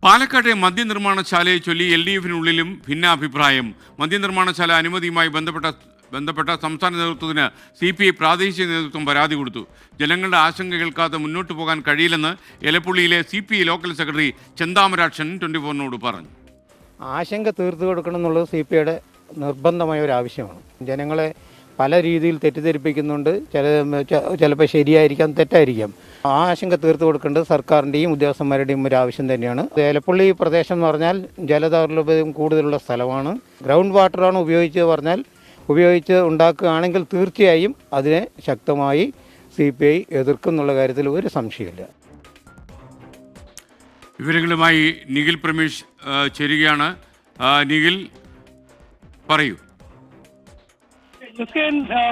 പാലക്കാട്ടെ മദ്യനിർമ്മാണശാലയെ ചൊല്ലി LDFിനുള്ളിലും ഭിന്നാഭിപ്രായം. മദ്യനിർമ്മാണശാല അനുമതിയുമായി ബന്ധപ്പെട്ട സംസ്ഥാന നേതൃത്വത്തിന് CPI പ്രാദേശിക നേതൃത്വം പരാതി കൊടുത്തു. ജനങ്ങളുടെ ആശങ്ക കേൾക്കാതെ മുന്നോട്ട് പോകാൻ കഴിയില്ലെന്ന് എലപ്പുള്ളിയിലെ CPI ലോക്കൽ സെക്രട്ടറി ചെന്താമരാക്ഷൻ 24നോട് പറഞ്ഞു. ആശങ്ക തീർത്തു കൊടുക്കണം എന്നുള്ളത് CPIയുടെ നിർബന്ധമായ ഒരു ആവശ്യമാണ്. ജനങ്ങളെ പല രീതിയിൽ തെറ്റിദ്ധരിപ്പിക്കുന്നുണ്ട്. ചിലപ്പോൾ ശരിയായിരിക്കാം, തെറ്റായിരിക്കാം. ആ ആശങ്ക തീർത്തു കൊടുക്കേണ്ടത് സർക്കാരിൻ്റെയും ഉദ്യോഗസ്ഥന്മാരുടെയും ഒരു ആവശ്യം തന്നെയാണ്. എലപ്പുള്ളി പ്രദേശം എന്ന് പറഞ്ഞാൽ ജലദൗർലഭ്യം കൂടുതലുള്ള സ്ഥലമാണ്. ഗ്രൗണ്ട് വാട്ടറാണ് ഉപയോഗിച്ച് ഉണ്ടാക്കുകയാണെങ്കിൽ തീർച്ചയായും അതിനെ ശക്തമായി CPI എതിർക്കും എന്നുള്ള കാര്യത്തിൽ ഒരു സംശയമില്ല. വിവരങ്ങളുമായി നിഖിൽ പ്രമേഷ് ചേരുകയാണ്. നിഖിൽ, പറയൂ.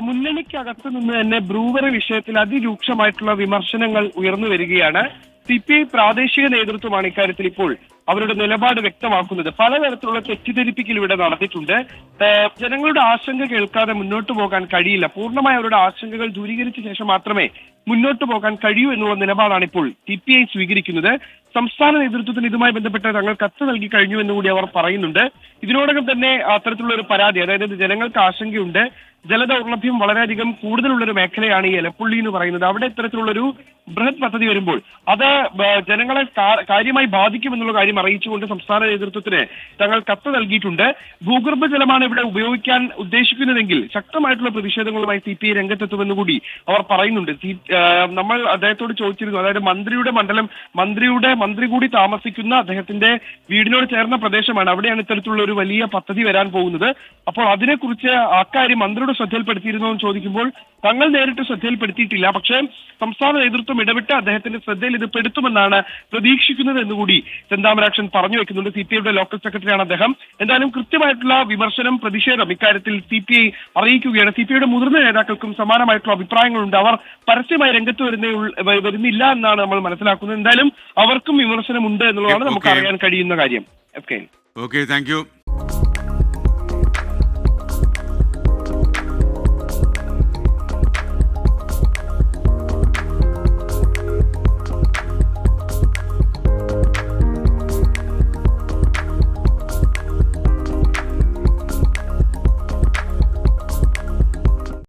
മുന്നണിക്കകത്ത് നിന്ന് തന്നെ ബ്രൂവറി വിഷയത്തിൽ അതിരൂക്ഷമായിട്ടുള്ള വിമർശനങ്ങൾ ഉയർന്നു വരികയാണ്. CPI പ്രാദേശിക നേതൃത്വമാണ് ഇക്കാര്യത്തിൽ ഇപ്പോൾ അവരുടെ നിലപാട് വ്യക്തമാക്കുന്നത്. പലതരത്തിലുള്ള തെറ്റിദ്ധരിപ്പിക്കൽ ഇവിടെ നടന്നിട്ടുണ്ട്. ജനങ്ങളുടെ ആശങ്ക കേൾക്കാതെ മുന്നോട്ട് പോകാൻ കഴിയില്ല. പൂർണ്ണമായി അവരുടെ ആശങ്കകൾ ദൂരീകരിച്ച ശേഷം മാത്രമേ മുന്നോട്ട് പോകാൻ കഴിയൂ എന്നുള്ള നിലപാടാണ് ഇപ്പോൾ CPI സ്വീകരിക്കുന്നത്. സംസ്ഥാന നേതൃത്വത്തിന് ഇതുമായി ബന്ധപ്പെട്ട് തങ്ങൾ കത്ത് നൽകി കഴിഞ്ഞു എന്നുകൂടി അവർ പറയുന്നുണ്ട്. ഇതിനോടകം തന്നെ അത്തരത്തിലുള്ള ഒരു പരാതി, അതായത് ജനങ്ങൾക്ക് ആശങ്കയുണ്ട്, ജലദൗർലഭ്യം വളരെയധികം കൂടുതലുള്ളൊരു മേഖലയാണ് ഈ എലപ്പുള്ളി എന്ന് പറയുന്നത്. അവിടെ ഇത്തരത്തിലുള്ളൊരു ബൃഹത് പദ്ധതി വരുമ്പോൾ അത് ജനങ്ങളെ കാര്യമായി ബാധിക്കുമെന്നുള്ള കാര്യം അറിയിച്ചുകൊണ്ട് സംസ്ഥാന നേതൃത്വത്തിന് തങ്ങൾ കത്ത് നൽകിയിട്ടുണ്ട്. ഭൂഗർഭ ജലമാണ് ഇവിടെ ഉപയോഗിക്കാൻ ഉദ്ദേശിക്കുന്നതെങ്കിൽ ശക്തമായിട്ടുള്ള പ്രതിഷേധങ്ങളുമായി CPI രംഗത്തെത്തുമെന്ന് കൂടി അവർ പറയുന്നുണ്ട്. നമ്മൾ അദ്ദേഹത്തോട് ചോദിച്ചിരുന്നു, അതായത് മന്ത്രി കൂടി താമസിക്കുന്ന അദ്ദേഹത്തിന്റെ വീടിനോട് ചേർന്ന പ്രദേശമാണ്, അവിടെയാണ് ഇത്തരത്തിലുള്ള ഒരു വലിയ പദ്ധതി വരാൻ പോകുന്നത്. അപ്പോൾ അതിനെക്കുറിച്ച് അക്കാര്യം മന്ത്രിയുടെ ശ്രദ്ധയിൽപ്പെടുത്തിയിരുന്നോ എന്ന് ചോദിക്കുമ്പോൾ തങ്ങൾ നേരിട്ട് ശ്രദ്ധയിൽപ്പെടുത്തിയിട്ടില്ല. പക്ഷേ സംസ്ഥാന നേതൃത്വം ഇടപെട്ട് അദ്ദേഹത്തിന്റെ ശ്രദ്ധയിൽ ഇത് പെടുത്തുമെന്നാണ് പ്രതീക്ഷിക്കുന്നത് എന്നുകൂടി ചെന്താമരാക്ഷൻ പറഞ്ഞു വെക്കുന്നുണ്ട്. CPIയുടെ ലോക്കൽ സെക്രട്ടറിയാണ് അദ്ദേഹം. എന്തായാലും കൃത്യമായിട്ടുള്ള വിമർശനം, പ്രതിഷേധം ഇക്കാര്യത്തിൽ CPI അറിയിക്കുകയാണ്. CPIയുടെ മുതിർന്ന നേതാക്കൾക്കും സമാനമായിട്ടുള്ള അഭിപ്രായങ്ങളുണ്ട്. അവർ പരസ്യമായി രംഗത്ത് വരുന്നില്ല എന്നാണ് നമ്മൾ മനസ്സിലാക്കുന്നത്. എന്തായാലും അവർക്കും വിമർശനമുണ്ട് എന്നുള്ളതാണ് നമുക്ക് അറിയാൻ കഴിയുന്ന കാര്യം. Okay, thank you.